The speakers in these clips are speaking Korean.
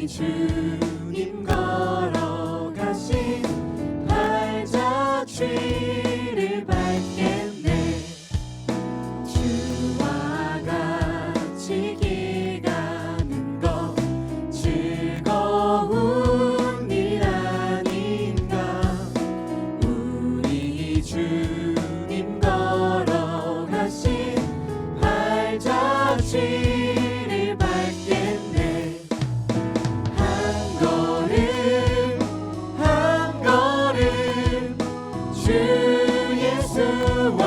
우리 주님 걸어가신 발자취를 밟겠네. 주와 같이 길 가는 것 즐거운 일 아닌가. 우리 주님 걸어가신 발자취를 밟겠네. 한 걸음 한 걸음 주 예수와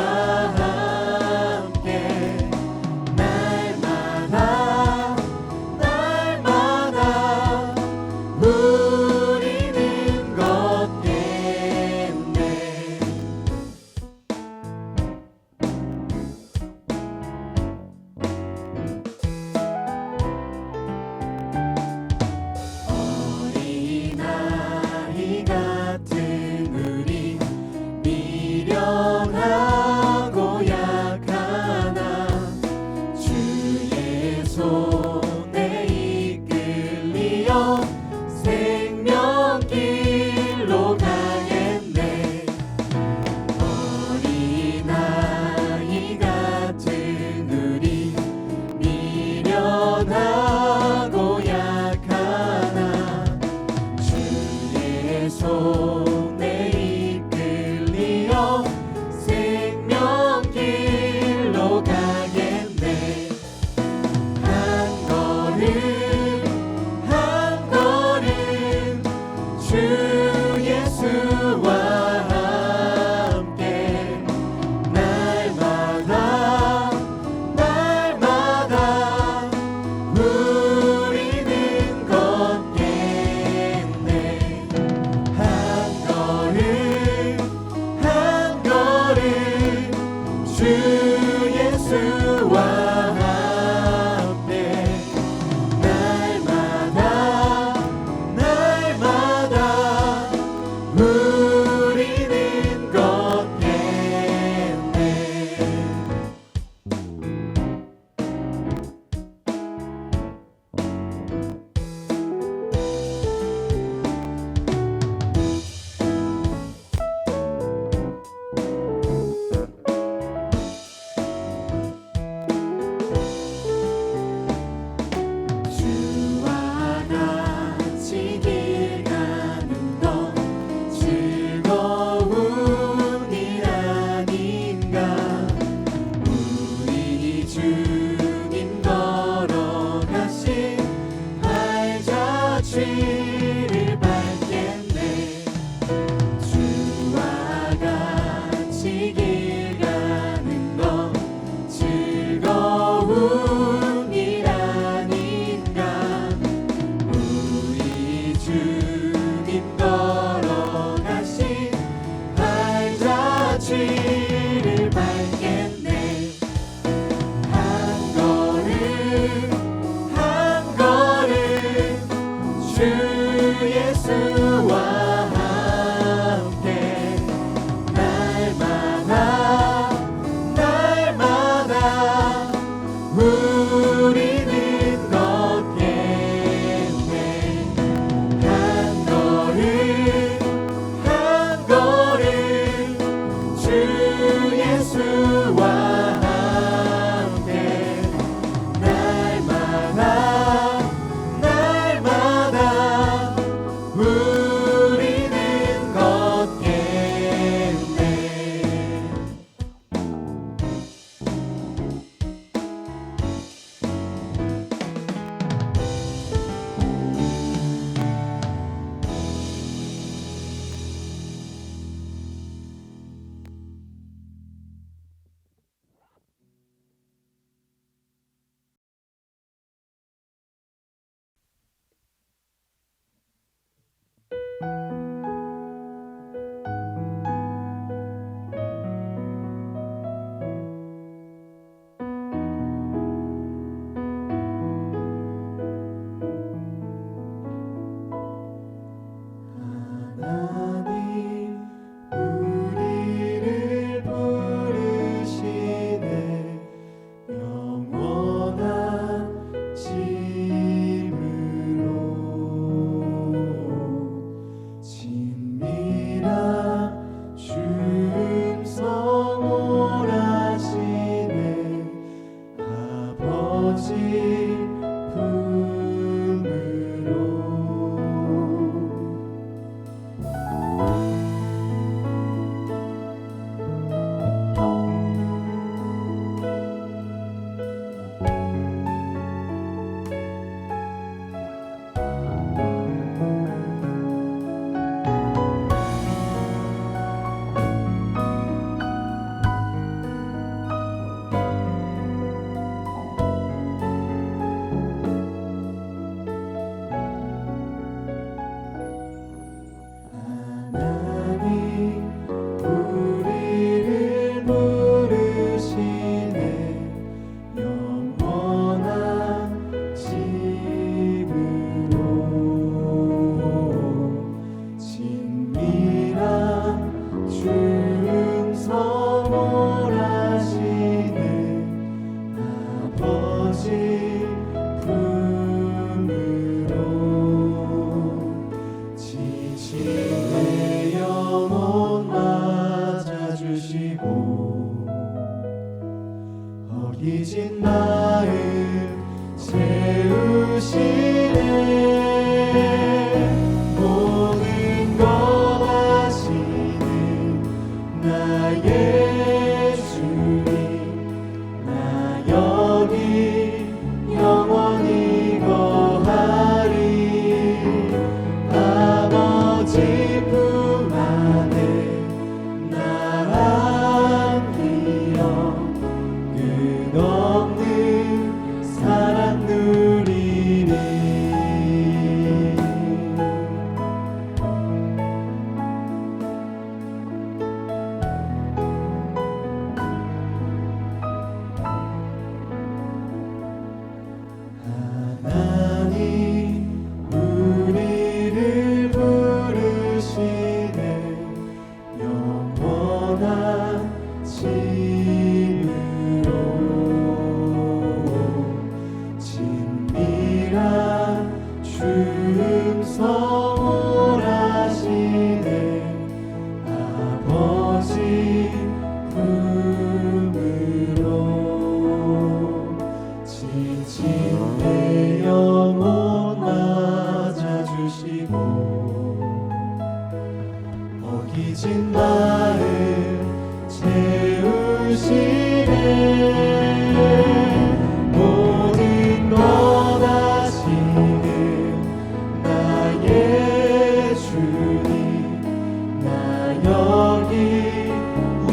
함께 날마다 날마다 우리는 걷겠네. 어린아이 같은 우리 미련하고 약하나 주의 손에 이끌리어 생명길로 가겠네. 어린아이 같은 우리 미련하고 약하나 주의 손에 이끌리어 생명길로 가겠네. 한 걸음 한 걸음 주 예수와 함께 날마다 날마다 우리는 걷겠네. 한 걸음 한 걸음 주 예수와 함께 날마다 날마다 우리는 걷겠네. 주와 같이 길 가는 것 즐거운 일 아닌가. 우리 주님 걸어가신 발자취를 밟겠네. 주와 같이 길 가는 것 즐거운 일 아닌가. 우리 주님 걸어가신 발자취를 밟겠네. 한 걸음 한 걸음 주 예수와 함께 날마다 날마다 우리는 걷겠네. 한 걸음 한 걸음 주 예수와 함께 날마다 날마다 음성하시네 아버지 품으로 지친 내 영혼 맞아주시고 어기진 마음 채우시네 모든 것 아시는 나의 주님 나 여기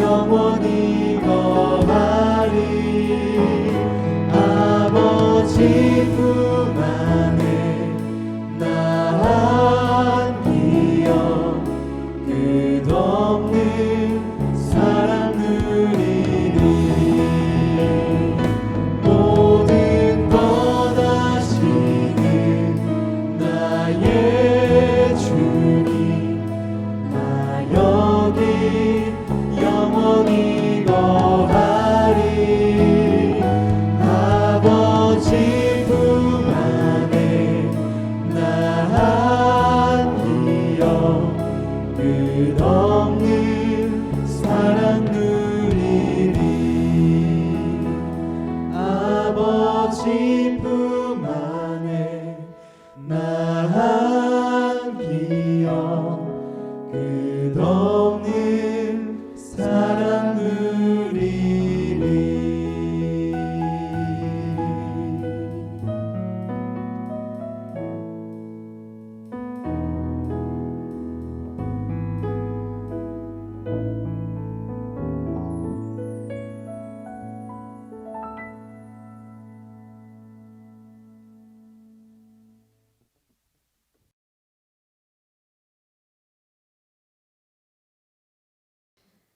영원히 거하리 아버지 품 안에 나 안기어 끝없는 사랑 누리리 모든 것 아시는 나의 주님 나 여기 영원히 거하리 아버지 품 안에 나 안기어 끝없는 사랑 누리리 아버지 품 안에 나 안기어 끝없는 사랑 누리리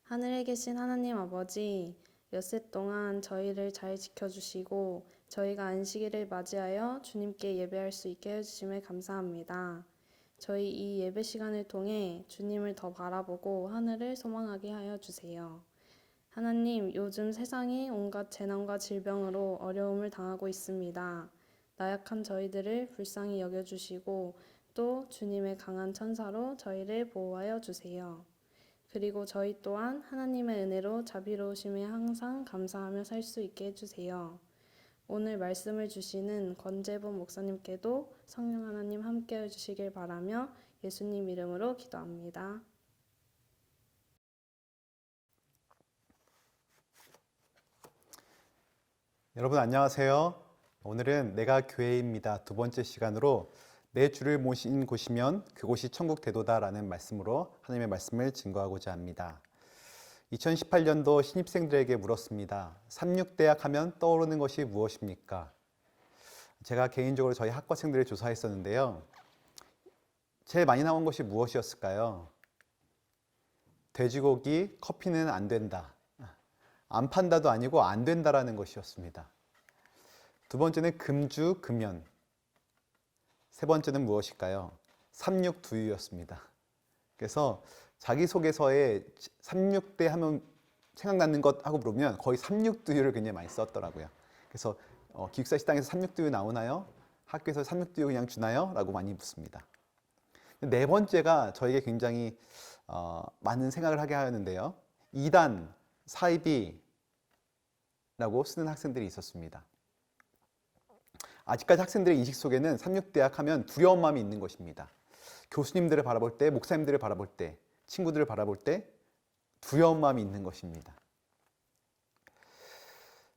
하늘에 계신 하나님 아버지, 엿새 동안 저희를 잘 지켜주시고 저희가 안식일을 맞이하여 주님께 예배할 수 있게 해주심에 감사합니다. 저희 이 예배 시간을 통해 주님을 더 바라보고 하늘을 소망하게 하여 주세요. 하나님, 요즘 세상이 온갖 재난과 질병으로 어려움을 당하고 있습니다. 나약한 저희들을 불쌍히 여겨주시고 또 주님의 강한 천사로 저희를 보호하여 주세요. 그리고 저희 또한 하나님의 은혜로 자비로우심에 항상 감사하며 살 수 있게 해주세요. 오늘 말씀을 주시는 권재범 목사님께도 성령 하나님 함께 해주시길 바라며 예수님 이름으로 기도합니다. 여러분 안녕하세요. 오늘은 내가 교회입니다. 두 번째 시간으로 내 주를 모신 곳이면 그곳이 천국 대도다라는 말씀으로 하나님의 말씀을 증거하고자 합니다. 2018년도 신입생들에게 물었습니다. 삼육대학 하면 떠오르는 것이 무엇입니까? 제가 개인적으로 저희 학과생들을 조사했었는데요. 제일 많이 나온 것이 무엇이었을까요? 돼지고기, 커피는 안 된다. 안 판다도 아니고 안 된다라는 것이었습니다. 두 번째는 금주, 금연. 세 번째는 무엇일까요? 삼육두유였습니다. 그래서 자기소개서에 삼육대 하면 생각나는 것 하고 물으면 거의 삼육두유를 굉장히 많이 썼더라고요. 그래서 기숙사 식당에서 삼육두유 나오나요? 학교에서 삼육두유 그냥 주나요? 라고 많이 묻습니다. 네 번째가 저에게 굉장히 많은 생각을 하게 하였는데요. 2단, 사이비라고 쓰는 학생들이 있었습니다. 아직까지 학생들의 인식 속에는 삼육대학 하면 두려운 마음이 있는 것입니다. 교수님들을 바라볼 때, 목사님들을 바라볼 때, 친구들을 바라볼 때 두려운 마음이 있는 것입니다.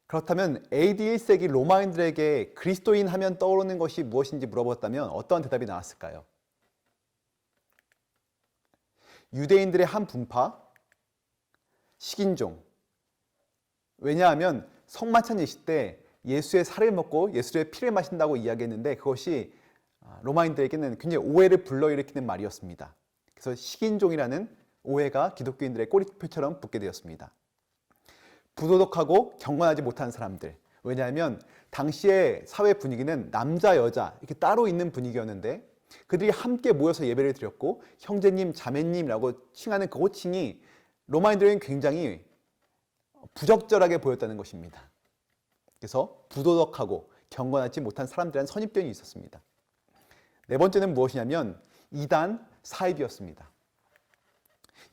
그렇다면 AD 1세기 로마인들에게 그리스도인 하면 떠오르는 것이 무엇인지 물어봤다면 어떠한 대답이 나왔을까요? 유대인들의 한 분파, 식인종. 왜냐하면 성만찬 예식 때 예수의 살을 먹고 예수의 피를 마신다고 이야기했는데 그것이 로마인들에게는 굉장히 오해를 불러일으키는 말이었습니다. 그래서 식인종이라는 오해가 기독교인들의 꼬리표처럼 붙게 되었습니다. 부도덕하고 경건하지 못한 사람들. 왜냐하면 당시의 사회 분위기는 남자, 여자 이렇게 따로 있는 분위기였는데 그들이 함께 모여서 예배를 드렸고 형제님, 자매님이라고 칭하는 그 호칭이 로마인들에게는 굉장히 부적절하게 보였다는 것입니다. 그래서 부도덕하고 경건하지 못한 사람들이라는 선입견이 있었습니다. 네 번째는 무엇이냐면 이단 사입이었습니다.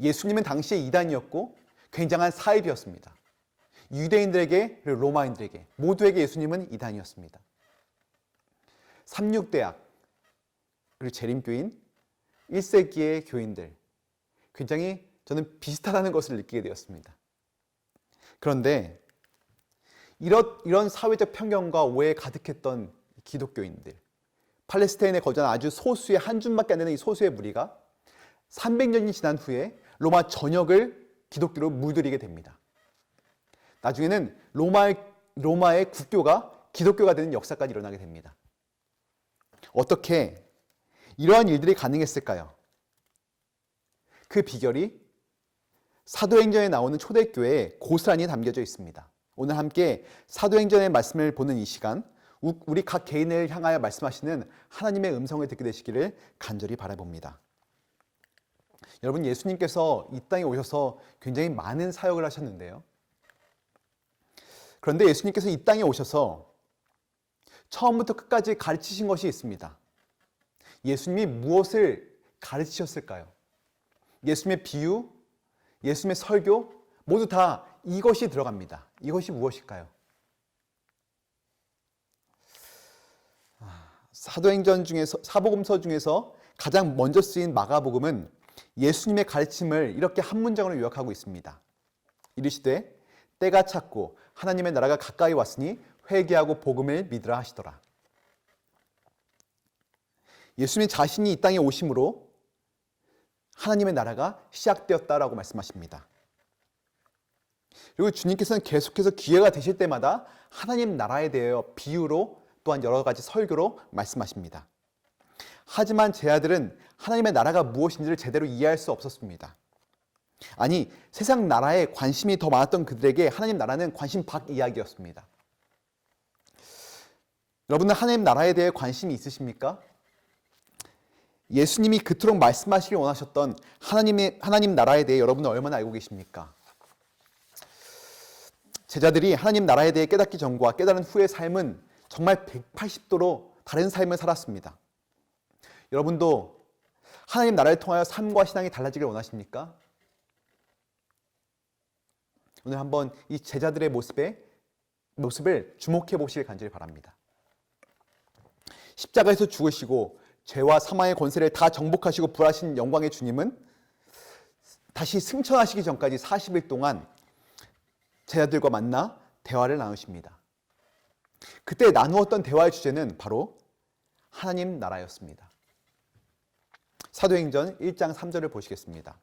예수님은 당시에 이단이었고 굉장한 사입이었습니다. 유대인들에게 그리고 로마인들에게 모두에게 예수님은 이단이었습니다. 삼육대학 그리고 재림교인 1세기의 교인들 굉장히 저는 비슷하다는 것을 느끼게 되었습니다. 그런데 이런 사회적 편견과 오해에 가득했던 기독교인들, 팔레스타인에 거주하는 아주 소수의 한 줌밖에 안 되는 이 소수의 무리가 300년이 지난 후에 로마 전역을 기독교로 물들이게 됩니다. 나중에는 로마의 국교가 기독교가 되는 역사까지 일어나게 됩니다. 어떻게 이러한 일들이 가능했을까요? 그 비결이 사도행전에 나오는 초대교회에 고스란히 담겨져 있습니다. 오늘 함께 사도행전의 말씀을 보는 이 시간, 우리 각 개인을 향하여 말씀하시는 하나님의 음성을 듣게 되시기를 간절히 바라봅니다. 여러분, 예수님께서 이 땅에 오셔서 굉장히 많은 사역을 하셨는데요. 그런데 예수님께서 이 땅에 오셔서 처음부터 끝까지 가르치신 것이 있습니다. 예수님이 무엇을 가르치셨을까요? 예수님의 비유, 예수님의 설교 모두 다 이것이 들어갑니다. 이것이 무엇일까요? 사복음서 중에서 가장 먼저 쓰인 마가복음은 예수님의 가르침을 이렇게 한 문장으로 요약하고 있습니다. 이르시되 때가 찼고 하나님의 나라가 가까이 왔으니 회개하고 복음을 믿으라 하시더라. 예수님 자신이 이 땅에 오심으로 하나님의 나라가 시작되었다라고 말씀하십니다. 그리고 주님께서는 계속해서 기회가 되실 때마다 하나님 나라에 대하여 비유로 또한 여러 가지 설교로 말씀하십니다. 하지만 제 아들은 하나님의 나라가 무엇인지를 제대로 이해할 수 없었습니다. 아니, 세상 나라에 관심이 더 많았던 그들에게 하나님 나라는 관심 밖 이야기였습니다. 여러분은 하나님 나라에 대해 관심이 있으십니까? 예수님이 그토록 말씀하시길 원하셨던 하나님 나라에 대해 여러분은 얼마나 알고 계십니까? 제자들이 하나님 나라에 대해 깨닫기 전과 깨달은 후의 삶은 정말 180도로 다른 삶을 살았습니다. 여러분도 하나님 나라를 통하여 삶과 신앙이 달라지길 원하십니까? 오늘 한번 이 제자들의 모습을 주목해 보시길 간절히 바랍니다. 십자가에서 죽으시고 죄와 사망의 권세를 다 정복하시고 부활하신 영광의 주님은 다시 승천하시기 전까지 40일 동안 제자들과 만나 대화를 나누십니다. 그때 나누었던 대화의 주제는 바로 하나님 나라였습니다. 사도행전 1장 3절을 보시겠습니다.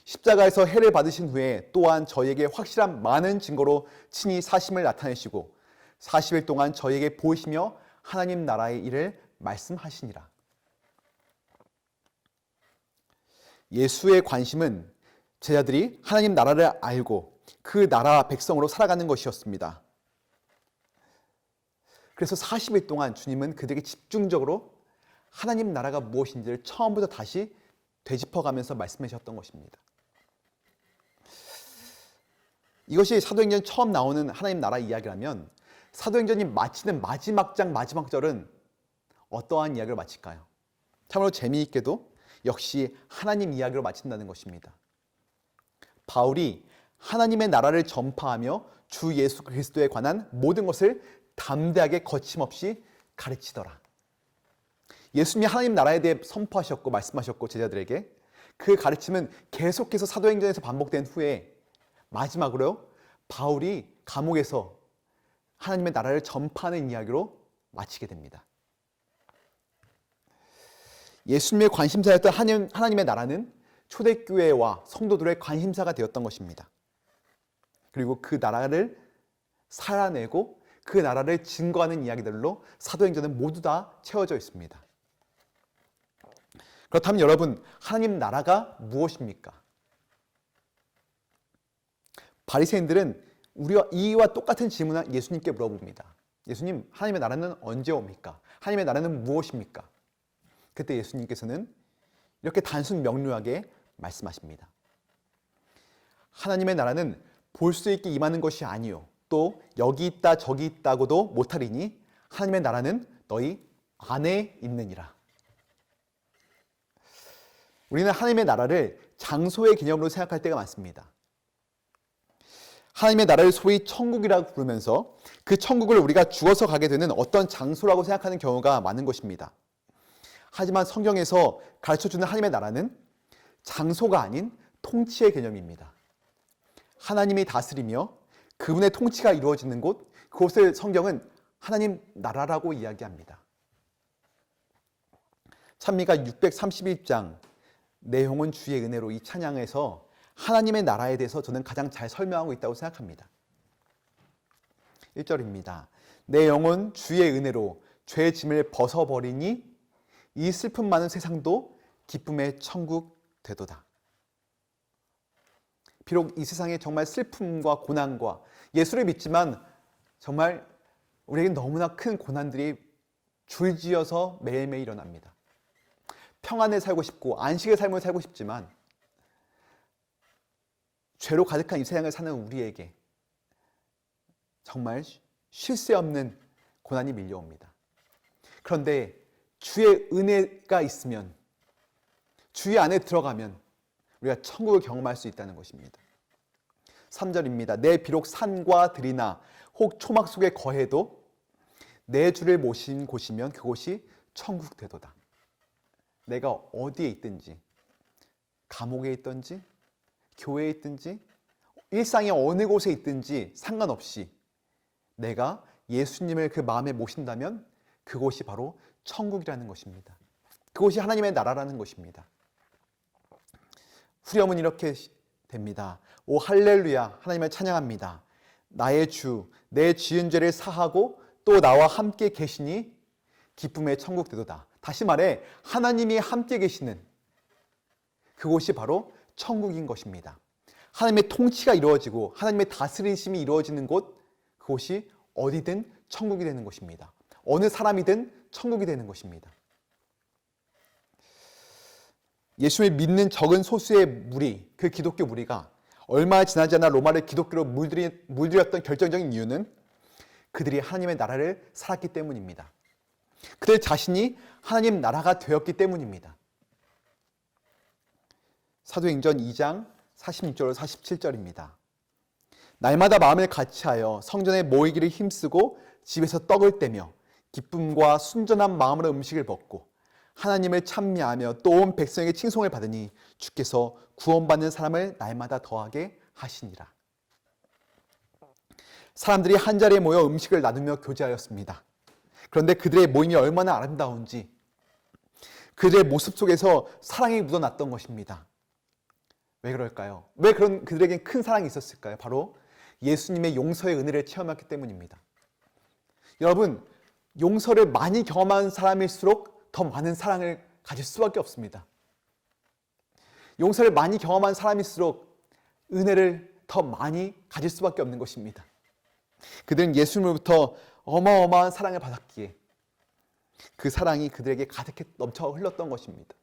십자가에서 해를 받으신 후에 또한 저희에게 확실한 많은 증거로 친히 사심을 나타내시고 40일 동안 저희에게 보이시며 하나님 나라의 일을 말씀하시니라. 예수의 관심은 제자들이 하나님 나라를 알고 그 나라 백성으로 살아가는 것이었습니다. 그래서 40일 동안 주님은 그들에게 집중적으로 하나님 나라가 무엇인지를 처음부터 다시 되짚어가면서 말씀하셨던 것입니다. 이것이 사도행전 처음 나오는 하나님 나라 이야기라면 사도행전이 마치는 마지막 장 마지막 절은 어떠한 이야기로 마칠까요? 참으로 재미있게도 역시 하나님 이야기로 마친다는 것입니다. 바울이 하나님의 나라를 전파하며 주 예수 그리스도에 관한 모든 것을 담대하게 거침없이 가르치더라. 예수님이 하나님 나라에 대해 선포하셨고 말씀하셨고 제자들에게 그 가르침은 계속해서 사도행전에서 반복된 후에 마지막으로 바울이 감옥에서 하나님의 나라를 전파하는 이야기로 마치게 됩니다. 예수님의 관심사였던 하나님의 나라는 초대교회와 성도들의 관심사가 되었던 것입니다. 그리고 그 나라를 살아내고 그 나라를 증거하는 이야기들로 사도행전은 모두 다 채워져 있습니다. 그렇다면 여러분, 하나님 나라가 무엇입니까? 바리새인들은 우리와 이와 똑같은 질문을 예수님께 물어봅니다. 예수님, 하나님의 나라는 언제 옵니까? 하나님의 나라는 무엇입니까? 그때 예수님께서는 이렇게 단순 명료하게 말씀하십니다. 하나님의 나라는 볼 수 있게 임하는 것이 아니요 또 여기 있다 저기 있다고도 못하리니 하나님의 나라는 너희 안에 있느니라. 우리는 하나님의 나라를 장소의 개념으로 생각할 때가 많습니다. 하나님의 나라를 소위 천국이라고 부르면서 그 천국을 우리가 죽어서 가게 되는 어떤 장소라고 생각하는 경우가 많은 것입니다. 하지만 성경에서 가르쳐주는 하나님의 나라는 장소가 아닌 통치의 개념입니다. 하나님이 다스리며 그분의 통치가 이루어지는 곳, 그곳을 성경은 하나님 나라라고 이야기합니다. 찬미가 631장 내용은 주의 은혜로 이 찬양에서 하나님의 나라에 대해서 저는 가장 잘 설명하고 있다고 생각합니다. 1절입니다. 내 영혼 주의 은혜로 죄의 짐을 벗어버리니 이 슬픔 많은 세상도 기쁨의 천국 되도다. 비록 이 세상에 정말 슬픔과 고난과 예수를 믿지만 정말 우리에게 너무나 큰 고난들이 줄지어서 매일매일 일어납니다. 평안에 살고 싶고 안식의 삶을 살고 싶지만 죄로 가득한 이 세상을 사는 우리에게 정말 쉴 새 없는 고난이 밀려옵니다. 그런데 주의 은혜가 있으면, 주의 안에 들어가면 우리가 천국을 경험할 수 있다는 것입니다. 3절입니다. 내 비록 산과 들이나 혹 초막 속에 거해도 내 주를 모신 곳이면 그곳이 천국 되도다. 내가 어디에 있든지, 감옥에 있든지, 교회에 있든지, 일상의 어느 곳에 있든지 상관없이 내가 예수님을 그 마음에 모신다면 그곳이 바로 천국이라는 것입니다. 그곳이 하나님의 나라라는 것입니다. 후렴은 이렇게 됩니다. 오 할렐루야, 하나님을 찬양합니다. 나의 주, 내 지은 죄를 사하고 또 나와 함께 계시니 기쁨의 천국 되도다. 다시 말해 하나님이 함께 계시는 그곳이 바로 천국인 것입니다. 하나님의 통치가 이루어지고 하나님의 다스리심이 이루어지는 곳, 그곳이 어디든 천국이 되는 것입니다. 어느 사람이든 천국이 되는 것입니다. 예수를 믿는 적은 소수의 무리, 그 기독교 무리가 얼마 지나지 않아 로마를 기독교로 물들였던 결정적인 이유는 그들이 하나님의 나라를 살았기 때문입니다. 그들 자신이 하나님 나라가 되었기 때문입니다. 사도행전 2장 46절 47절입니다. 날마다 마음을 같이하여 성전에 모이기를 힘쓰고 집에서 떡을 떼며 기쁨과 순전한 마음으로 음식을 먹고 하나님을 찬미하며 또 온 백성에게 칭송을 받으니 주께서 구원받는 사람을 날마다 더하게 하시니라. 사람들이 한자리에 모여 음식을 나누며 교제하였습니다. 그런데 그들의 모임이 얼마나 아름다운지 그들의 모습 속에서 사랑이 묻어났던 것입니다. 왜 그럴까요? 왜 그런 그들에겐 큰 사랑이 있었을까요? 바로 예수님의 용서의 은혜를 체험했기 때문입니다. 여러분, 용서를 많이 경험한 사람일수록 더 많은 사랑을 가질 수밖에 없습니다. 용서를 많이 경험한 사람일수록 은혜를 더 많이 가질 수밖에 없는 것입니다. 그들은 예수님으로부터 어마어마한 사랑을 받았기에 그 사랑이 그들에게 가득히 넘쳐 흘렀던 것입니다.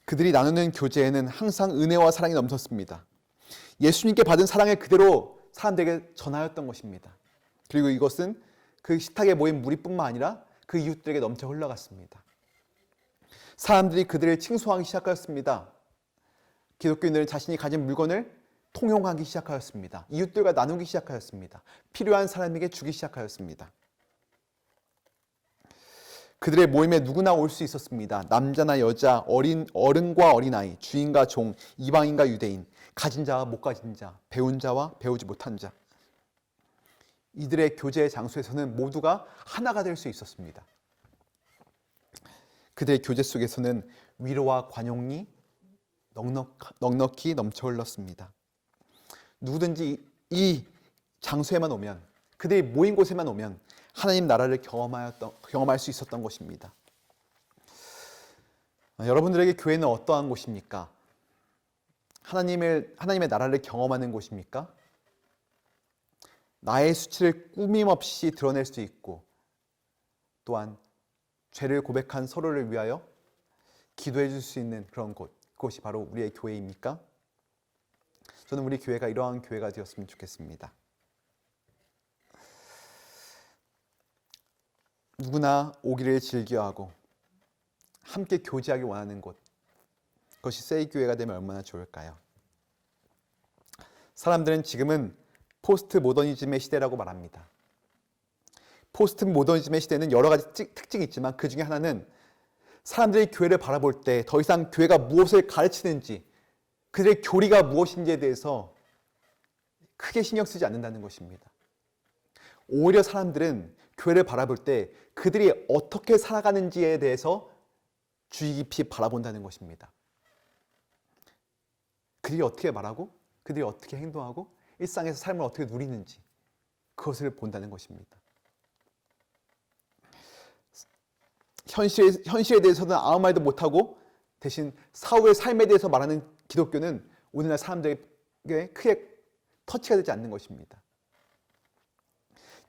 그들이 나누는 교제에는 항상 은혜와 사랑이 넘쳤습니다. 예수님께 받은 사랑을 그대로 사람들에게 전하였던 것입니다. 그리고 이것은 그 식탁에 모인 무리뿐만 아니라 그 이웃들에게 넘쳐 흘러갔습니다. 사람들이 그들을 칭송하기 시작하였습니다. 기독교인들은 자신이 가진 물건을 통용하기 시작하였습니다. 이웃들과 나누기 시작하였습니다. 필요한 사람에게 주기 시작하였습니다. 그들의 모임에 누구나 올 수 있었습니다. 남자나 여자, 어른과 어린아이, 주인과 종, 이방인과 유대인, 가진 자와 못 가진 자, 배운 자와 배우지 못한 자. 이들의 교제의 장소에서는 모두가 하나가 될 수 있었습니다. 그들의 교제 속에서는 위로와 관용이 넉넉히 넘쳐 흘렀습니다. 누구든지 이 장소에만 오면, 그들이 모인 곳에만 오면 하나님 나라를 경험할 수 있었던 것입니다. 여러분들에게 교회는 어떠한 곳입니까? 하나님의 나라를 경험하는 곳입니까? 나의 수치를 꾸밈없이 드러낼 수 있고 또한 죄를 고백한 서로를 위하여 기도해 줄 수 있는 그런 곳, 그것이 바로 우리의 교회입니까? 저는 우리 교회가 이러한 교회가 되었으면 좋겠습니다. 누구나 오기를 즐겨하고 함께 교제하기 원하는 곳, 그것이 세이교회가 되면 얼마나 좋을까요? 사람들은 지금은 포스트 모더니즘의 시대라고 말합니다. 포스트 모더니즘의 시대는 여러 가지 특징이 있지만 그 중에 하나는 사람들이 교회를 바라볼 때 더 이상 교회가 무엇을 가르치는지, 그들의 교리가 무엇인지에 대해서 크게 신경 쓰지 않는다는 것입니다. 오히려 사람들은 교회를 바라볼 때 그들이 어떻게 살아가는지에 대해서 주의 깊이 바라본다는 것입니다. 그들이 어떻게 말하고, 그들이 어떻게 행동하고, 일상에서 삶을 어떻게 누리는지 그것을 본다는 것입니다. 현실에 대해서는 아무 말도 못하고 대신 사후의 삶에 대해서 말하는 기독교는 오늘날 사람들에게 크게 터치가 되지 않는 것입니다.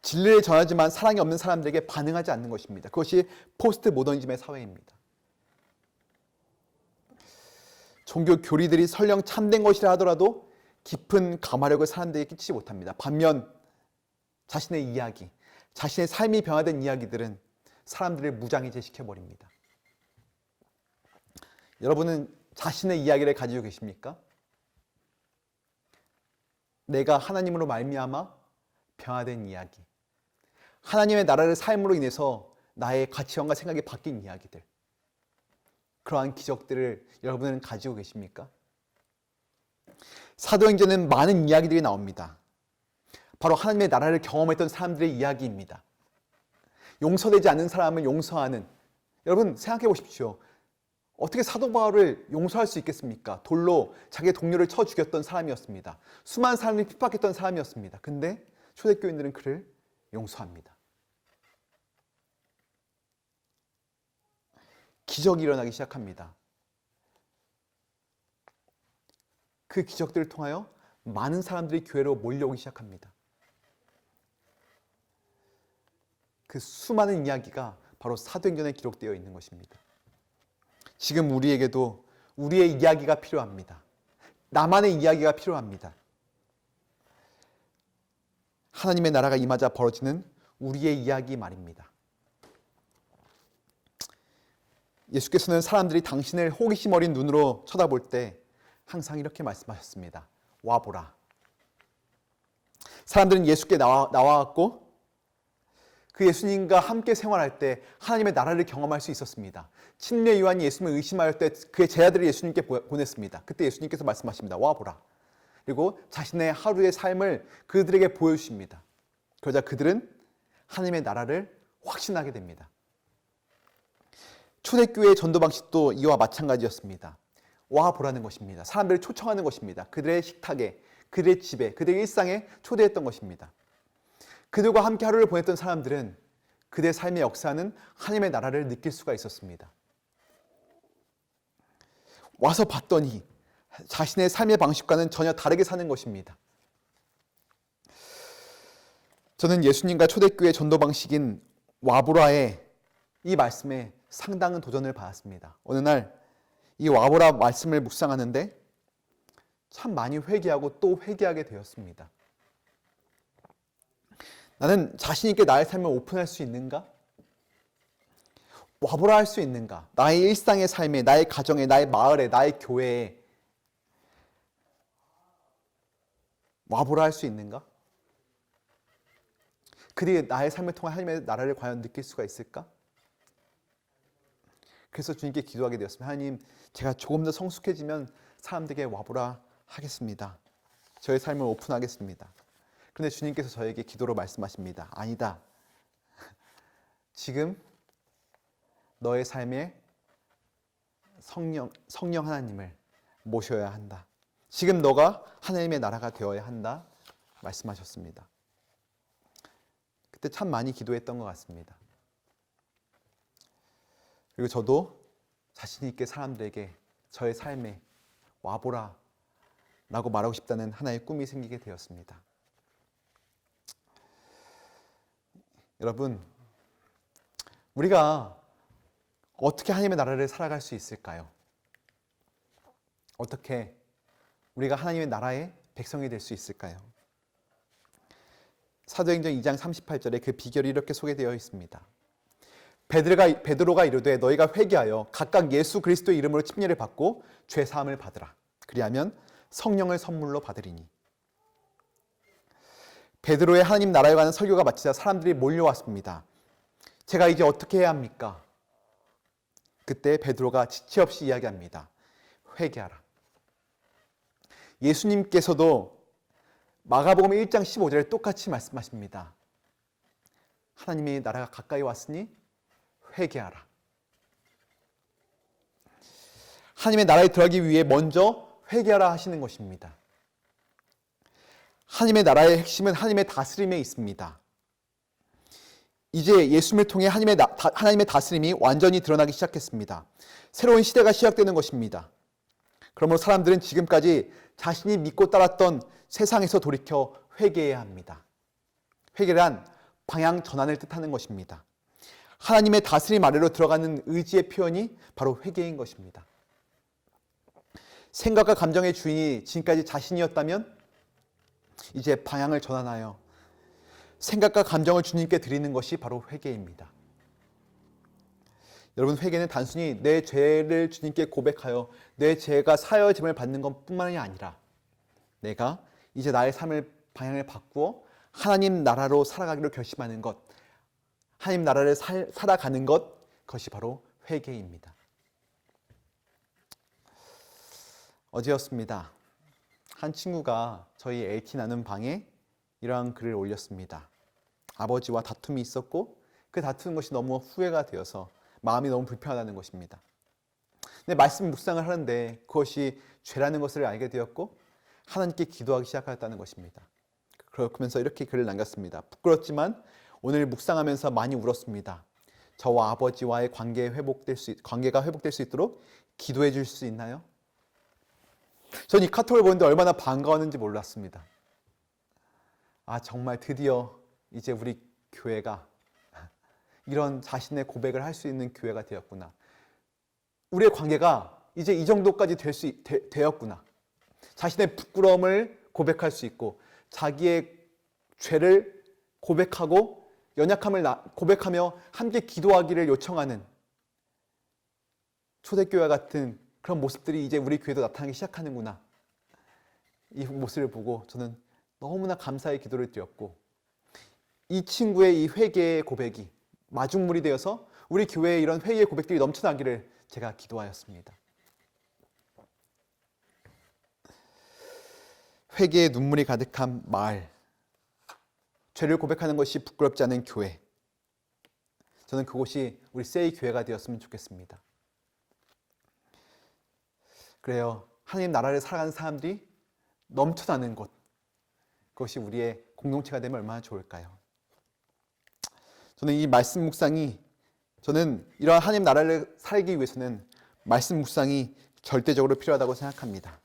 진리를 전하지만 사랑이 없는 사람들에게 반응하지 않는 것입니다. 그것이 포스트 모더니즘의 사회입니다. 종교 교리들이 설령 참된 것이라 하더라도 깊은 감화력을 사람들에게 끼치지 못합니다. 반면 자신의 이야기, 자신의 삶이 변화된 이야기들은 사람들을 무장해제시켜버립니다. 여러분은 자신의 이야기를 가지고 계십니까? 내가 하나님으로 말미암아 변화된 이야기, 하나님의 나라를 삶으로 인해서 나의 가치관과 생각이 바뀐 이야기들, 그러한 기적들을 여러분은 가지고 계십니까? 사도행전은 많은 이야기들이 나옵니다. 바로 하나님의 나라를 경험했던 사람들의 이야기입니다. 용서되지 않는 사람을 용서하는, 여러분 생각해 보십시오. 어떻게 사도 바울을 용서할 수 있겠습니까? 돌로 자기의 동료를 쳐 죽였던 사람이었습니다. 수많은 사람을 핍박했던 사람이었습니다. 근데 초대교인들은 그를 용서합니다. 기적이 일어나기 시작합니다. 그 기적들을 통하여 많은 사람들이 교회로 몰려오기 시작합니다. 그 수많은 이야기가 바로 사도행전에 기록되어 있는 것입니다. 지금 우리에게도 우리의 이야기가 필요합니다. 나만의 이야기가 필요합니다. 하나님의 나라가 임하자 벌어지는 우리의 이야기 말입니다. 예수께서는 사람들이 당신을 호기심 어린 눈으로 쳐다볼 때 항상 이렇게 말씀하셨습니다. 와보라. 사람들은 예수께 나와왔고 그 예수님과 함께 생활할 때 하나님의 나라를 경험할 수 있었습니다. 침례 요한이 예수님을 의심할 때 그의 제자들을 예수님께 보냈습니다. 그때 예수님께서 말씀하십니다. 와보라. 그리고 자신의 하루의 삶을 그들에게 보여주십니다. 그러자 그들은 하나님의 나라를 확신하게 됩니다. 초대교회의 전도 방식도 이와 마찬가지였습니다. 와보라는 것입니다. 사람들을 초청하는 것입니다. 그들의 식탁에, 그들의 집에, 그들의 일상에 초대했던 것입니다. 그들과 함께 하루를 보냈던 사람들은 그들의 삶의 역사는 하나님의 나라를 느낄 수가 있었습니다. 와서 봤더니 자신의 삶의 방식과는 전혀 다르게 사는 것입니다. 저는 예수님과 초대교회의 전도 방식인 와보라의 이 말씀에 상당한 도전을 받았습니다. 어느 날 이 와보라 말씀을 묵상하는데 참 많이 회개하고 또 회개하게 되었습니다. 나는 자신 있게 나의 삶을 오픈할 수 있는가? 와보라 할 수 있는가? 나의 일상의 삶에, 나의 가정에, 나의 마을에, 나의 교회에 와보라 할 수 있는가? 그들이 나의 삶을 통해 하나님의 나라를 과연 느낄 수가 있을까? 그래서 주님께 기도하게 되었습니다. 하나님, 제가 조금 더 성숙해지면 사람들에게 와보라 하겠습니다. 저의 삶을 오픈하겠습니다. 그런데 주님께서 저에게 기도로 말씀하십니다. 아니다. 지금 너의 삶에 성령 하나님을 모셔야 한다. 지금 너가 하나님의 나라가 되어야 한다. 말씀하셨습니다. 그때 참 많이 기도했던 것 같습니다. 그리고 저도 자신 있게 사람들에게 저의 삶에 와보라 라고 말하고 싶다는 하나의 꿈이 생기게 되었습니다. 여러분, 우리가 어떻게 하나님의 나라를 살아갈 수 있을까요? 어떻게 우리가 하나님의 나라의 백성이 될 수 있을까요? 사도행전 2장 38절에 그 비결이 이렇게 소개되어 있습니다. 베드로가 이르되 너희가 회개하여 각각 예수 그리스도의 이름으로 침례를 받고 죄 사함을 받으라. 그리하면 성령을 선물로 받으리니. 베드로의 하나님 나라에 관한 설교가 마치자 사람들이 몰려왔습니다. 제가 이제 어떻게 해야 합니까? 그때 베드로가 지체 없이 이야기합니다. 회개하라. 예수님께서도 마가복음 1장 15절에 똑같이 말씀하십니다. 하나님의 나라가 가까이 왔으니 회개하라. 하나님의 나라에 들어가기 위해 먼저 회개하라 하시는 것입니다. 하나님의 나라의 핵심은 하나님의 다스림에 있습니다. 이제 예수님을 통해 하나님의 다스림이 완전히 드러나기 시작했습니다. 새로운 시대가 시작되는 것입니다. 그러므로 사람들은 지금까지 자신이 믿고 따랐던 세상에서 돌이켜 회개해야 합니다. 회개란 방향 전환을 뜻하는 것입니다. 하나님의 다스림 아래로 들어가는 의지의 표현이 바로 회개인 것입니다. 생각과 감정의 주인이 지금까지 자신이었다면 이제 방향을 전환하여 생각과 감정을 주님께 드리는 것이 바로 회개입니다. 여러분, 회개는 단순히 내 죄를 주님께 고백하여 내 죄가 사여짐을 받는 것뿐만이 아니라 내가 이제 나의 삶을 방향을 바꾸어 하나님 나라로 살아가기로 결심하는 것, 하나님 나라를 살아가는 것, 그것이 바로 회개입니다. 어제였습니다. 한 친구가 저희 LT 나눈 방에 이러한 글을 올렸습니다. 아버지와 다툼이 있었고 그 다투는 것이 너무 후회가 되어서 마음이 너무 불편하다는 것입니다. 근데 말씀 묵상을 하는데 그것이 죄라는 것을 알게 되었고 하나님께 기도하기 시작하였다는 것입니다. 그러면서 이렇게 글을 남겼습니다. 부끄럽지만 오늘 묵상하면서 많이 울었습니다. 저와 아버지와의 관계가 회복될 수 있도록 기도해 줄 수 있나요? 전 이 카톡을 보는데 얼마나 반가웠는지 몰랐습니다. 정말 드디어 이제 우리 교회가 이런 자신의 고백을 할 수 있는 교회가 되었구나. 우리의 관계가 이제 이 정도까지 되었구나. 자신의 부끄러움을 고백할 수 있고 자기의 죄를 고백하고 연약함을 고백하며 함께 기도하기를 요청하는 초대교회와 같은 그런 모습들이 이제 우리 교회도 나타나기 시작하는구나. 이 모습을 보고 저는 너무나 감사의 기도를 드렸고 이 친구의 이 회개의 고백이 마중물이 되어서 우리 교회에 이런 회개의 고백들이 넘쳐나기를 제가 기도하였습니다. 회개의 눈물이 가득한 마을, 죄를 고백하는 것이 부끄럽지 않은 교회, 저는 그곳이 우리 세이 교회가 되었으면 좋겠습니다. 그래요. 하나님 나라를 살아가는 사람들이 넘쳐나는 곳, 그것이 우리의 공동체가 되면 얼마나 좋을까요? 저는 이 말씀 묵상이, 저는 이러한 하나님 나라를 살기 위해서는 말씀 묵상이 절대적으로 필요하다고 생각합니다.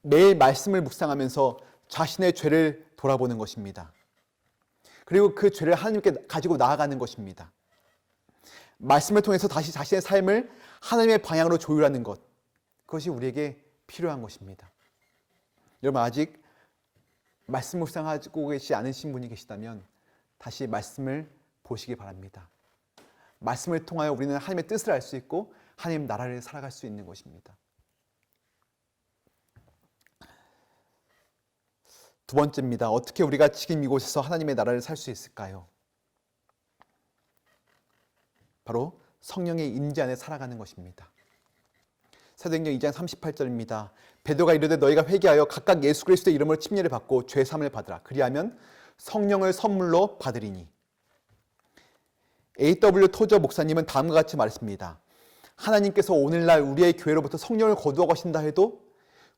매일 말씀을 묵상하면서 자신의 죄를 돌아보는 것입니다. 그리고 그 죄를 하나님께 가지고 나아가는 것입니다. 말씀을 통해서 다시 자신의 삶을 하나님의 방향으로 조율하는 것, 그것이 우리에게 필요한 것입니다. 여러분, 아직 말씀 묵상하고 계시지 않으신 분이 계시다면 다시 말씀을 보시기 바랍니다. 말씀을 통하여 우리는 하나님의 뜻을 알 수 있고 하나님 나라를 살아갈 수 있는 것입니다. 두 번째입니다. 어떻게 우리가 지금 이곳에서 하나님의 나라를 살 수 있을까요? 바로 성령의 임재 안에 살아가는 것입니다. 사도행전 2장 38절입니다. 베드로가 이르되 너희가 회개하여 각각 예수 그리스도의 이름으로 침례를 받고 죄 사함을 받으라. 그리하면 성령을 선물로 받으리니. A.W. 토저 목사님은 다음과 같이 말했습니다. 하나님께서 오늘날 우리의 교회로부터 성령을 거두어 가신다 해도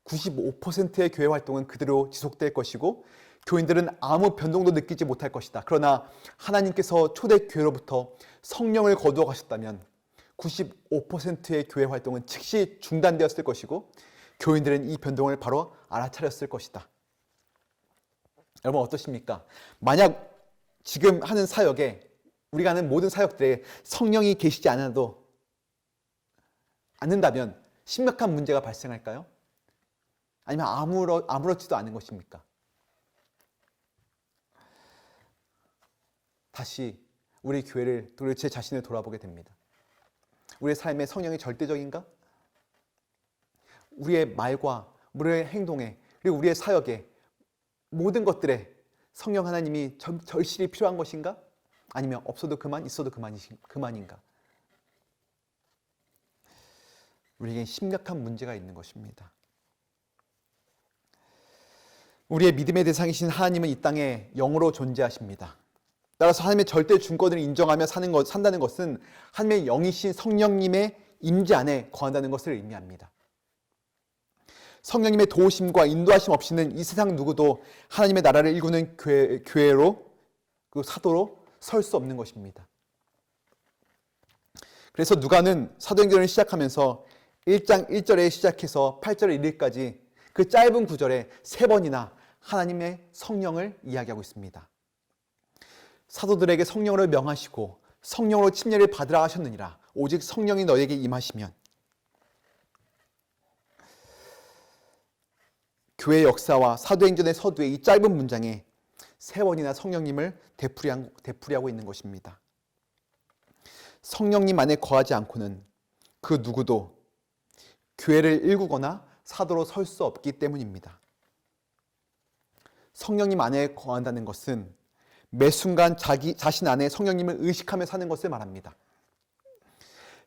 95%의 교회 활동은 그대로 지속될 것이고 교인들은 아무 변동도 느끼지 못할 것이다. 그러나 하나님께서 초대교회로부터 성령을 거두어 가셨다면 95%의 교회 활동은 즉시 중단되었을 것이고 교인들은 이 변동을 바로 알아차렸을 것이다. 여러분 어떠십니까? 만약 지금 하는 사역에, 우리가 하는 모든 사역들에 성령이 계시지 않는다면 심각한 문제가 발생할까요? 아니면 아무렇지도 않은 것입니까? 다시 우리 교회를 또 제 자신을 돌아보게 됩니다. 우리의 삶에 성령이 절대적인가? 우리의 말과 우리의 행동에 그리고 우리의 사역에 모든 것들에 성령 하나님이 절실히 필요한 것인가? 아니면 없어도 그만, 있어도 그만인가? 우리에게 심각한 문제가 있는 것입니다. 우리의 믿음의 대상이신 하나님은 이 땅에 영으로 존재하십니다. 따라서 하나님의 절대 주권을 인정하며 산다는 것은 하나님의 영이신 성령님의 임재 안에 거한다는 것을 의미합니다. 성령님의 도우심과 인도하심 없이는 이 세상 누구도 하나님의 나라를 일구는 교회로 그 사도로 설 수 없는 것입니다. 그래서 누가는 사도행전을 시작하면서 1장 1절에 시작해서 8절에 이르기까지 그 짧은 구절에 3번이나 하나님의 성령을 이야기하고 있습니다. 사도들에게 성령으로 명하시고 성령으로 침례를 받으라 하셨느니라. 오직 성령이 너에게 임하시면. 교회의 역사와 사도행전의 서두에 이 짧은 문장에 3번이나 성령님을 되풀이하고 있는 것입니다. 성령님 안에 거하지 않고는 그 누구도 교회를 일구거나 사도로 설 수 없기 때문입니다. 성령님 안에 거한다는 것은 매 순간 자신 안에 성령님을 의식하며 사는 것을 말합니다.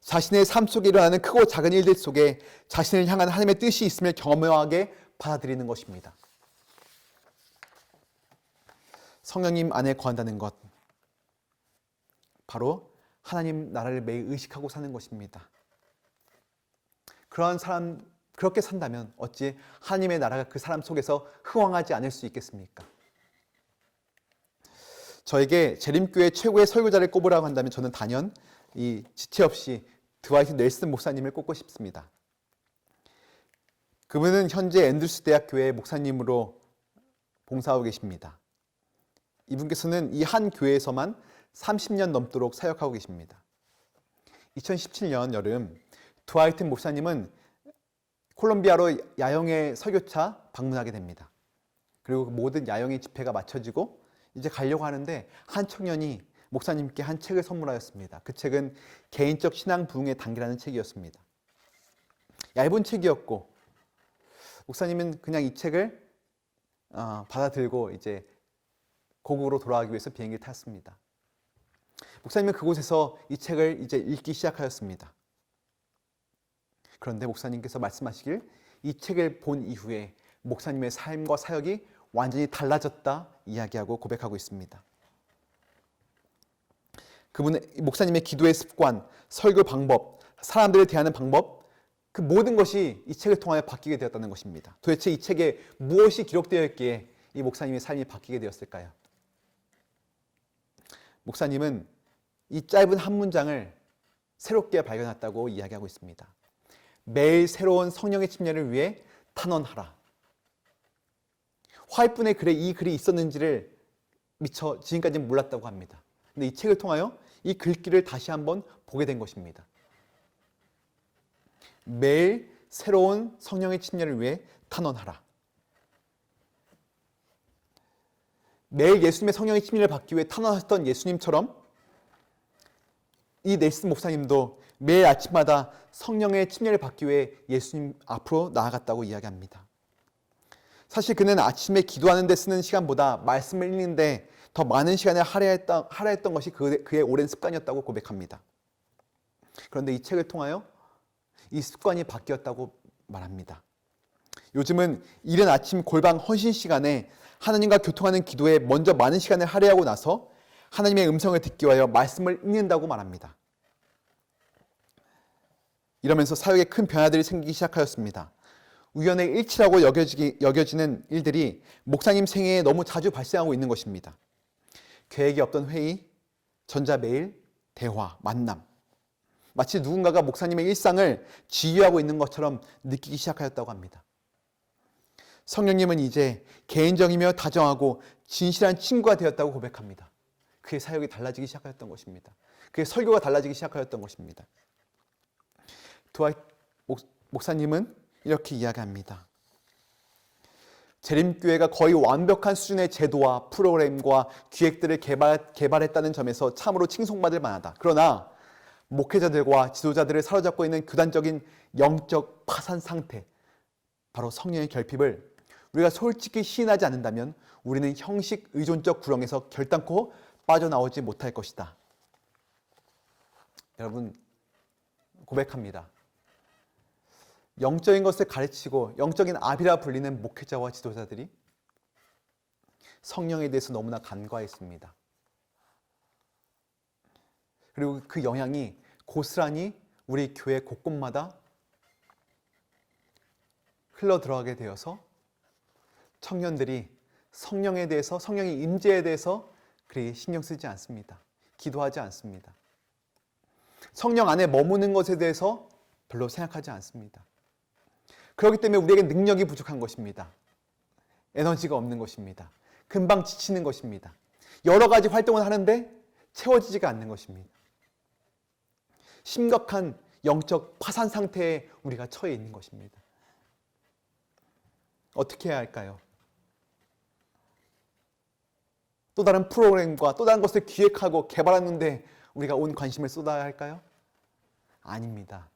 자신의 삶 속에 일어나는 크고 작은 일들 속에 자신을 향한 하나님의 뜻이 있음을 경험하게 받아들이는 것입니다. 성령님 안에 거한다는 것, 바로 하나님 나라를 매일 의식하고 사는 것입니다. 그렇게 산다면 어찌 하나님의 나라가 그 사람 속에서 흥왕하지 않을 수 있겠습니까? 저에게 재림교회 최고의 설교자를 꼽으라고 한다면 저는 단연 이 지체 없이 드와이트 넬슨 목사님을 꼽고 싶습니다. 그분은 현재 앤드루스 대학교회 목사님으로 봉사하고 계십니다. 이분께서는 이 한 교회에서만 30년 넘도록 사역하고 계십니다. 2017년 여름 드와이트 목사님은 콜롬비아로 야영의 설교차 방문하게 됩니다. 그리고 모든 야영의 집회가 마쳐지고 이제 가려고 하는데 한 청년이 목사님께 한 책을 선물하였습니다. 그 책은 개인적 신앙 부흥의 단계라는 책이었습니다. 얇은 책이었고 목사님은 그냥 이 책을 받아들고 이제 고국으로 돌아가기 위해서 비행기를 탔습니다. 목사님은 그곳에서 이 책을 이제 읽기 시작하였습니다. 그런데 목사님께서 말씀하시길 이 책을 본 이후에 목사님의 삶과 사역이 완전히 달라졌다 이야기하고 고백하고 있습니다. 그분은 목사님의 기도의 습관, 설교 방법, 사람들을 대하는 방법, 그 모든 것이 이 책을 통하여 바뀌게 되었다는 것입니다. 도대체 이 책에 무엇이 기록되어 있기에 이 목사님의 삶이 바뀌게 되었을까요? 목사님은 이 짧은 한 문장을 새롭게 발견했다고 이야기하고 있습니다. 매일 새로운 성령의 침례를 위해 탄원하라. 화이분의 글에 이 글이 있었는지를 미처 지금까지는 몰랐다고 합니다. 근데 이 책을 통하여 이 글귀를 다시 한번 보게 된 것입니다. 매일 새로운 성령의 침례를 위해 탄원하라. 매일 예수님의 성령의 침례를 받기 위해 탄원하셨던 예수님처럼 이 넬슨 목사님도 매일 아침마다 성령의 침례를 받기 위해 예수님 앞으로 나아갔다고 이야기합니다. 사실 그는 아침에 기도하는 데 쓰는 시간보다 말씀을 읽는데 더 많은 시간을 할애했던 것이 그의 오랜 습관이었다고 고백합니다. 그런데 이 책을 통하여 이 습관이 바뀌었다고 말합니다. 요즘은 이른 아침 골방 헌신 시간에 하나님과 교통하는 기도에 먼저 많은 시간을 할애하고 나서 하나님의 음성을 듣기 위하여 말씀을 읽는다고 말합니다. 이러면서 사역에 큰 변화들이 생기기 시작하였습니다. 우연의 일치라고 여겨지는 일들이 목사님 생애에 너무 자주 발생하고 있는 것입니다. 계획이 없던 회의, 전자메일, 대화, 만남. 마치 누군가가 목사님의 일상을 지휘하고 있는 것처럼 느끼기 시작하였다고 합니다. 성령님은 이제 개인적이며 다정하고 진실한 친구가 되었다고 고백합니다. 그의 사역이 달라지기 시작하였던 것입니다. 그의 설교가 달라지기 시작하였던 것입니다. 드와이트 목사님은 이렇게 이야기합니다. 재림교회가 거의 완벽한 수준의 제도와 프로그램과 기획들을 개발했다는 점에서 참으로 칭송받을 만하다. 그러나 목회자들과 지도자들을 사로잡고 있는 교단적인 영적 파산 상태, 바로 성령의 결핍을 우리가 솔직히 시인하지 않는다면 우리는 형식 의존적 구렁에서 결단코 빠져나오지 못할 것이다. 여러분, 고백합니다. 영적인 것을 가르치고 영적인 아비라 불리는 목회자와 지도자들이 성령에 대해서 너무나 간과했습니다. 그리고 그 영향이 고스란히 우리 교회 곳곳마다 흘러 들어가게 되어서 청년들이 성령에 대해서, 성령의 임재에 대해서 그리 신경 쓰지 않습니다. 기도하지 않습니다. 성령 안에 머무는 것에 대해서 별로 생각하지 않습니다. 그렇기 때문에 우리에게 능력이 부족한 것입니다. 에너지가 없는 것입니다. 금방 지치는 것입니다. 여러 가지 활동을 하는데 채워지지가 않는 것입니다. 심각한 영적 파산 상태에 우리가 처해 있는 것입니다. 어떻게 해야 할까요? 또 다른 프로그램과 또 다른 것을 기획하고 개발하는데 우리가 온 관심을 쏟아야 할까요? 아닙니다.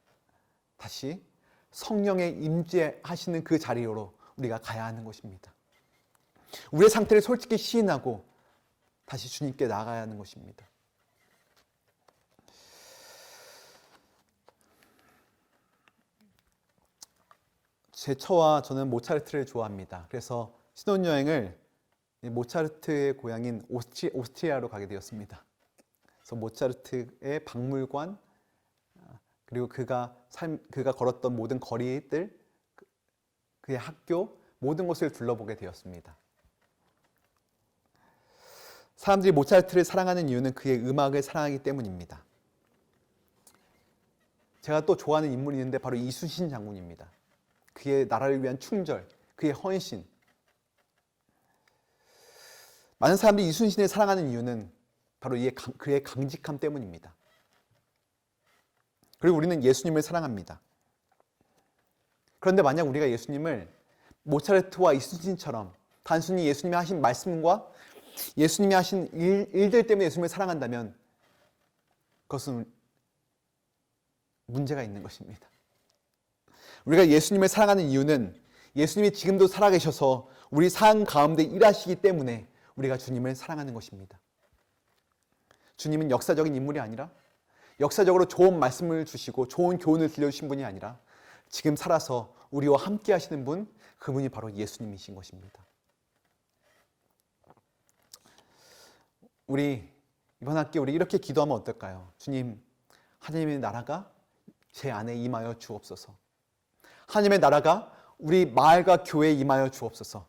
다시 성령의 임재하시는 그 자리로 우리가 가야 하는 것입니다. 우리의 상태를 솔직히 시인하고 다시 주님께 나아가야 하는 것입니다. 제 처와 저는 모차르트를 좋아합니다. 그래서 신혼여행을 모차르트의 고향인 오스트리아로 가게 되었습니다. 그래서 모차르트의 박물관, 그리고 그가 걸었던 모든 거리들, 그의 학교, 모든 곳을 둘러보게 되었습니다. 사람들이 모차르트를 사랑하는 이유는 그의 음악을 사랑하기 때문입니다. 제가 또 좋아하는 인물이 있는데 바로 이순신 장군입니다. 그의 나라를 위한 충절, 그의 헌신. 많은 사람들이 이순신을 사랑하는 이유는 바로 그의 강직함 때문입니다. 그리고 우리는 예수님을 사랑합니다. 그런데 만약 우리가 예수님을 모차르트와 이순신처럼 단순히 예수님이 하신 말씀과 예수님이 하신 일들 때문에 예수님을 사랑한다면 그것은 문제가 있는 것입니다. 우리가 예수님을 사랑하는 이유는 예수님이 지금도 살아계셔서 우리 삶 가운데 일하시기 때문에 우리가 주님을 사랑하는 것입니다. 주님은 역사적인 인물이 아니라 역사적으로 좋은 말씀을 주시고 좋은 교훈을 들려주신 분이 아니라 지금 살아서 우리와 함께 하시는 분, 그분이 바로 예수님이신 것입니다. 우리 이번 학기 우리 이렇게 기도하면 어떨까요? 주님, 하나님의 나라가 제 안에 임하여 주옵소서. 하나님의 나라가 우리 마을과 교회에 임하여 주옵소서.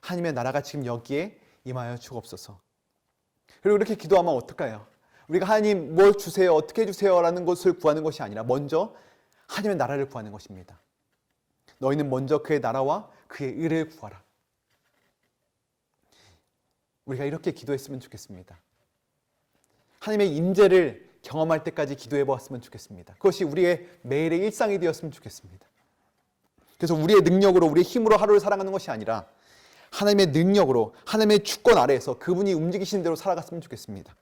하나님의 나라가 지금 여기에 임하여 주옵소서. 그리고 이렇게 기도하면 어떨까요? 우리가 하나님 뭘 주세요, 어떻게 해주세요 라는 것을 구하는 것이 아니라 먼저 하나님의 나라를 구하는 것입니다. 너희는 먼저 그의 나라와 그의 의를 구하라. 우리가 이렇게 기도했으면 좋겠습니다. 하나님의 임재를 경험할 때까지 기도해 보았으면 좋겠습니다. 그것이 우리의 매일의 일상이 되었으면 좋겠습니다. 그래서 우리의 능력으로, 우리의 힘으로 하루를 살아가는 것이 아니라 하나님의 능력으로, 하나님의 주권 아래에서 그분이 움직이시는 대로 살아갔으면 좋겠습니다.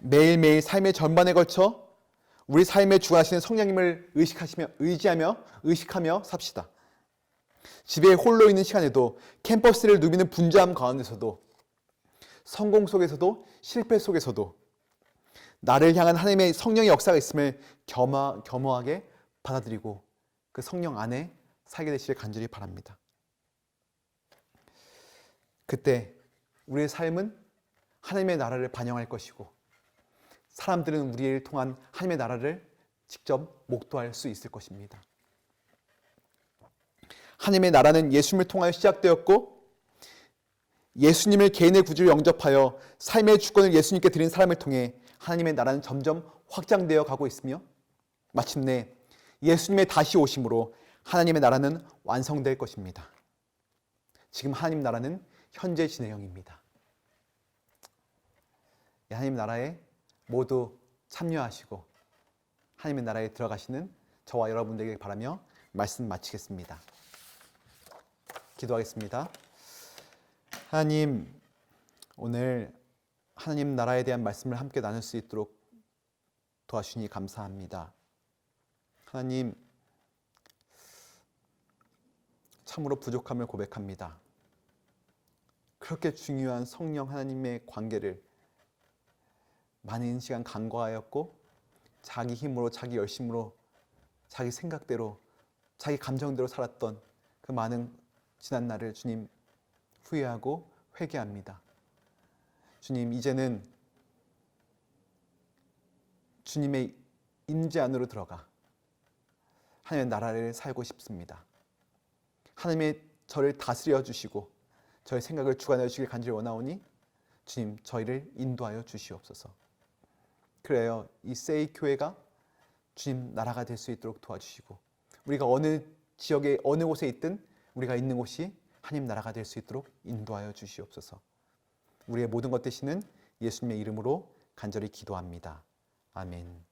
매일매일 삶의 전반에 걸쳐 우리 삶에 주관하시는 성령님을 의식하며 삽시다. 집에 홀로 있는 시간에도, 캠퍼스를 누비는 분주함 가운데서도, 성공 속에서도, 실패 속에서도 나를 향한 하나님의 성령의 역사가 있음을 겸허하게 받아들이고 그 성령 안에 살게 되시길 간절히 바랍니다. 그때 우리의 삶은 하나님의 나라를 반영할 것이고 사람들은 우리를 통한 하나님의 나라를 직접 목도할 수 있을 것입니다. 하나님의 나라는 예수님을 통하여 시작되었고 예수님을 개인의 구주로 영접하여 삶의 주권을 예수님께 드린 사람을 통해 하나님의 나라는 점점 확장되어 가고 있으며 마침내 예수님의 다시 오심으로 하나님의 나라는 완성될 것입니다. 지금 하나님 나라는 현재 진행형입니다. 하나님 나라에 모두 참여하시고 하나님의 나라에 들어가시는 저와 여러분들에게 바라며 말씀 마치겠습니다. 기도하겠습니다. 하나님, 오늘 하나님 나라에 대한 말씀을 함께 나눌 수 있도록 도와주시니 감사합니다. 하나님, 참으로 부족함을 고백합니다. 그렇게 중요한 성령 하나님의 관계를 많은 시간 간과하였고 자기 힘으로, 자기 열심으로, 자기 생각대로, 자기 감정대로 살았던 그 많은 지난 날을 주님 후회하고 회개합니다. 주님, 이제는 주님의 임재 안으로 들어가 하나님의 나라를 살고 싶습니다. 하나님의 저를 다스려 주시고 저의 생각을 주관하여 주시길 간절히 원하오니 주님, 저희를 인도하여 주시옵소서. 그래요, 이 세이 교회가 주님 나라가 될 수 있도록 도와주시고 우리가 어느 지역에 어느 곳에 있든 우리가 있는 곳이 하나님 나라가 될 수 있도록 인도하여 주시옵소서. 우리의 모든 것 되시는 예수님의 이름으로 간절히 기도합니다. 아멘.